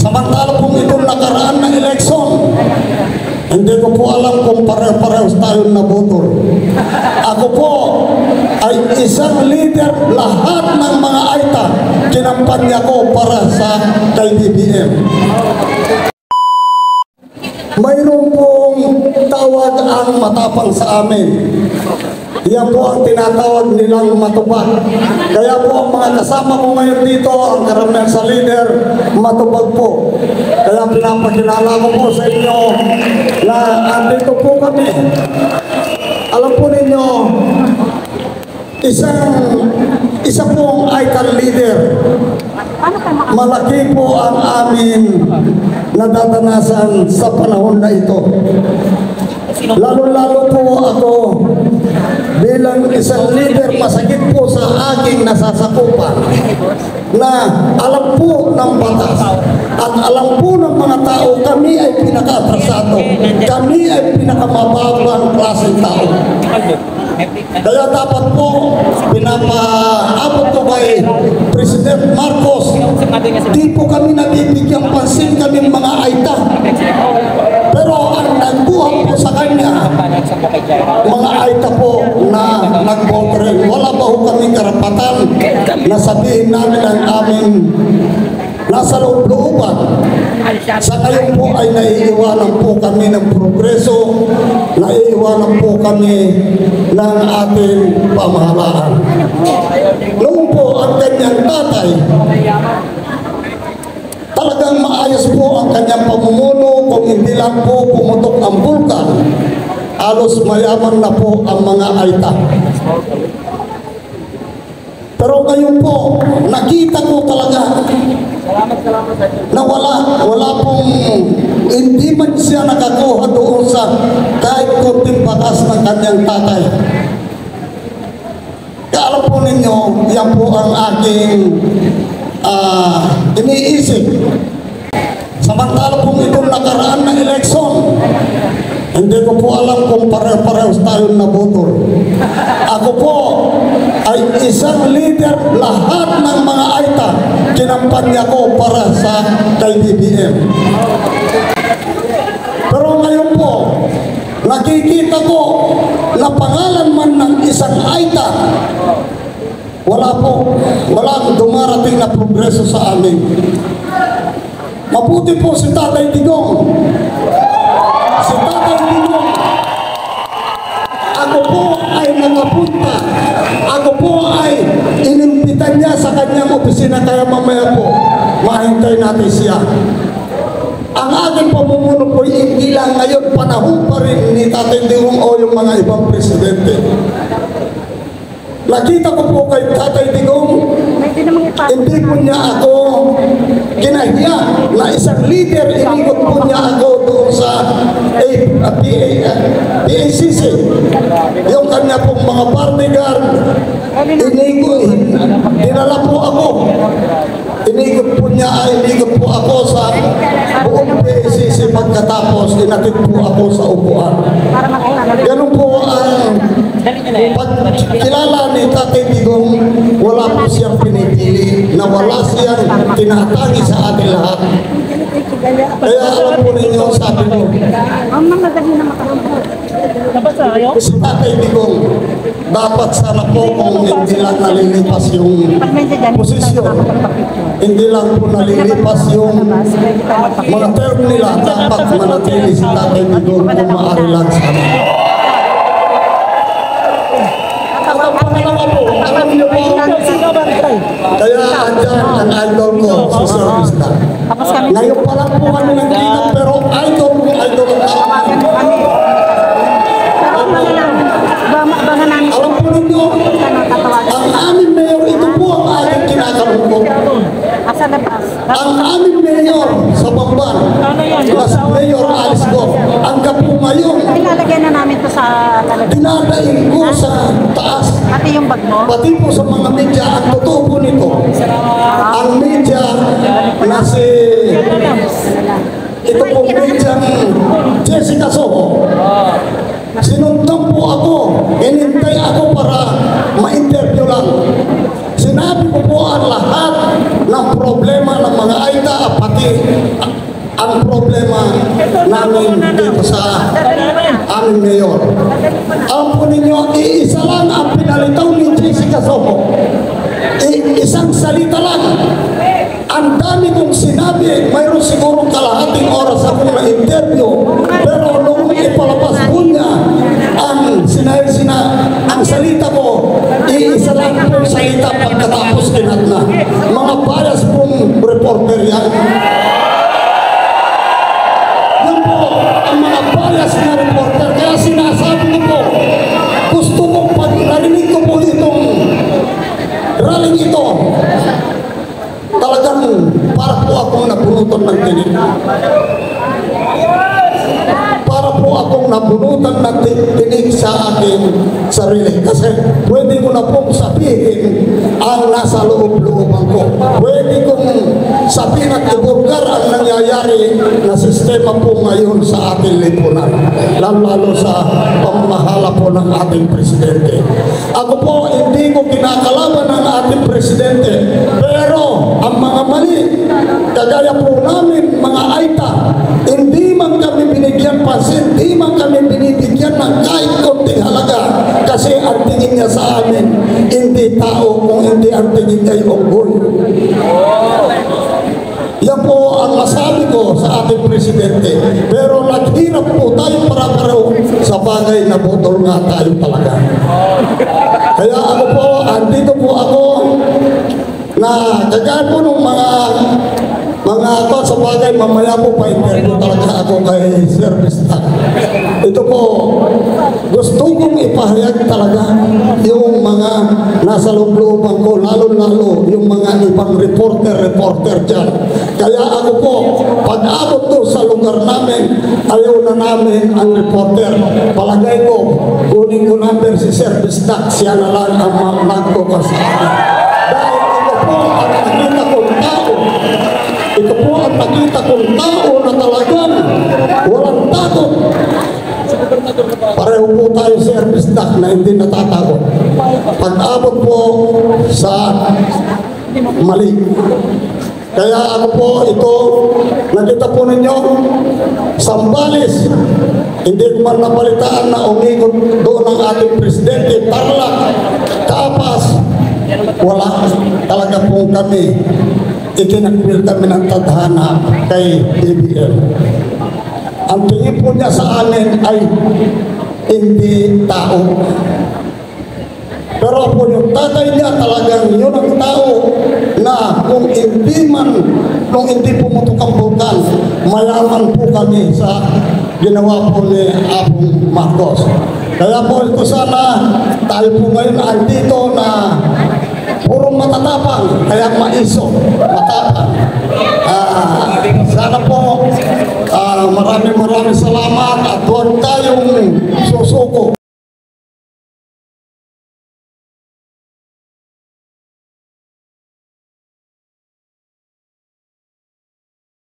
Samantala kung itong nakaraan na eleksyon, hindi ko po alam kung pare-parehos tayo nabutol. Ako po ay isang leader, lahat ng mga AITA, kinampanya ko para sa kay BBM. Mayroon pong tawag ang matapang sa amin. Yan po ang tinatawag nilang matubag. Kaya po ang mga kasama ko ngayon dito, ang karamihan sa leader, matubag po. Kaya pinapakilala ko po sa inyo na andito po kami. Alam po ninyo, isa pong icon leader. Malaki po ang amin nadadanasan sa panahon na ito. Lalo-lalo po ako bilang isang leader, masakit po sa aking nasasakupan na alam po ng batas at alam po ng mga tao kami ay pinaka-atrasado, kami ay pinakamababang klaseng tao. Kaya dapat po pinapaabot ko kay President Marcos, di po kami nabibigyan pansin kaming mga AITA. Pero ang nagbuhat po sa kanya, mga AITA po na nag-vote rin. Wala ba ho kaming karapatan na sabihin namin ang aming nasa loob-looban. Sa ngayon po ay naiiwanan po kami ng progreso, naiiwanan po kami ng ating pamahalaan. Noon po ang kanyang tatay, talagang maayos po ang kanyang pamumuno. Kung hindi lang po pumutok ang bulkan, halos mayaman na po ang mga AITA. Pero ngayon po, nakita ko talaga na wala pong, hindi man siya nakakuha doon sa kahit konting bakas ng kanyang tatay. Kaya alam po ninyo, yan po ang aking iniisip. Samantala kung itong nakaraan na eleksyon, hindi ko po alam kung pare-parehos tayo nabutol. Ako po ay isang leader, lahat ng mga AITA, kinampanya ko para sa kay BBM. Pero ngayon po, nakikita ko na pangalan man ng isang AITA, walang dumarating na progreso sa amin. Mabuti po si Tatay Digong. Si Tatay Digong, ako po ay nakapunta. Ako po ay inimbitan niya sa kanyang opisina, kaya mamaya po mahintay natin siya. Ang aking pamumuno po hindi lang ngayon, panahon pa rin ni Tatay Digong o yung mga ibang presidente. Nakita ko po kay Tatay Digong, hindi po niya ako kinahiya na isang leader, inikot po niya ako doon sa PACC. Yung kanya pong mga bodyguard, dinala po ako. Inikot po ako sa buong PACC, pagkatapos inatid po ako sa upuan. Ganun po ang pagkilala ni Tatay Digong. Wala po siyang pinipili, na wala siyang tinatangi sa atin lahat. Kaya alam po ninyo, sabi ko, si Tatay Digong, dapat sana po kung hindi lang nalilipas yung posisyon, hindi lang po nalilipas yung mga term nila, dapat manatili si Tatay Digong kung maaari lang sana. Kaya andyan ang idol ko, si Sir Vista. Ngayon pa lang po kami nagkita, pero idol ko alam po ninyo, ang aming mayor, ito po ang aking kinakalungkot. Ang aming mayor sa Bamban, na si Mayor Alice Go, hanggang po ngayon, ilalagay na namin to sa dinadaing ko sa taas. Pati yung bag mo? Pati po sa mga media, ang totoo po nito, ang media na si, ito po media ni Jessica Soho, sinuntang po ako, inintay ako para ma-interview lang. Sinabi ko po ang lahat ng problema ng mga AITA, pati ang problema namin dito sa aming mayor. Alam po ninyo, iisa lang ang pinalitaw ni Jessica Soho. Isang salita lang. Ang dami kong sinabi, mayroon siguro kalahating oras akong na-interview, pero nung ipalabas po niya ang salita ko, iisa lang po salita pagkatapos kinat na. Mga bias pong reporter yan. Yan po ang mga bias na reporter. Kaya sinasabi ko po, gusto ko pag narinig ko po itong rallying ito, talagang para po akong nabunutan ng tinig. Para po akong nabunutan ng tinig sa aking sarili. Kasi pwede ko na pong sabihin ang nasa loob-looban ko. Pwede kong sabihin at ibulgar ang nangyayari na sistema po ngayon sa ating lipunan. Lalo sa pamamahala po ng ating presidente. Ako po, hindi ko kinakalaban ng ating presidente. Pero ang mga mali, kagaya po namin, mga AITA, hindi man kami binigyan pansin, hindi man kami binibigyan ng kahit konting halaga. Kasi ang tingin niya sa amin, hindi tao, kung hindi ang tingin niya yung unggoy. Yan po ang masabi ko sa ating presidente. Pero naghirap po tayo para-pareho sa bagay na butol nga tayo talaga. Kaya ako po, andito po ako na kagaya po ng mga ako sa bagay, mamaya po pa-interview talaga ako kay Sir Bistak. Ito po, gusto kong ipahayag talaga yung mga nasa loob-looban ko, lalo-lalo yung mga ibang reporter dyan. Kaya ako po, pag-abot to sa lugar namin, ayaw na namin ang reporter. Palagay ko, kunin ko number si Sir Bistak, siya na lang ang magko sa akin. Dahil ito po ang nakita kong tao. Ito po ang nakita kong tao na talagang walang takot. Pareho po tayo sa Bistak na hindi natatakot. Pag-abot po sa mali. Kaya ako po ito, nakita po ninyo, Sambales, hindi ko man napalitaan na umikot doon ang ating presidente, Tarlac, Kapas, wala talaga po kami. Itinagpil kami ng tadhana kay BBM. Ang tingin po niya sa amin ay hindi tao. Pero po yung tatay niya talagang yun ang tao na kung hindi pumutok ang bulkan, mayaman po kami sa ginawa po ni Apong Marcos. Kaya po ito sana tayo po ngayon andito na puro matatapang, kaya maiso, matapang.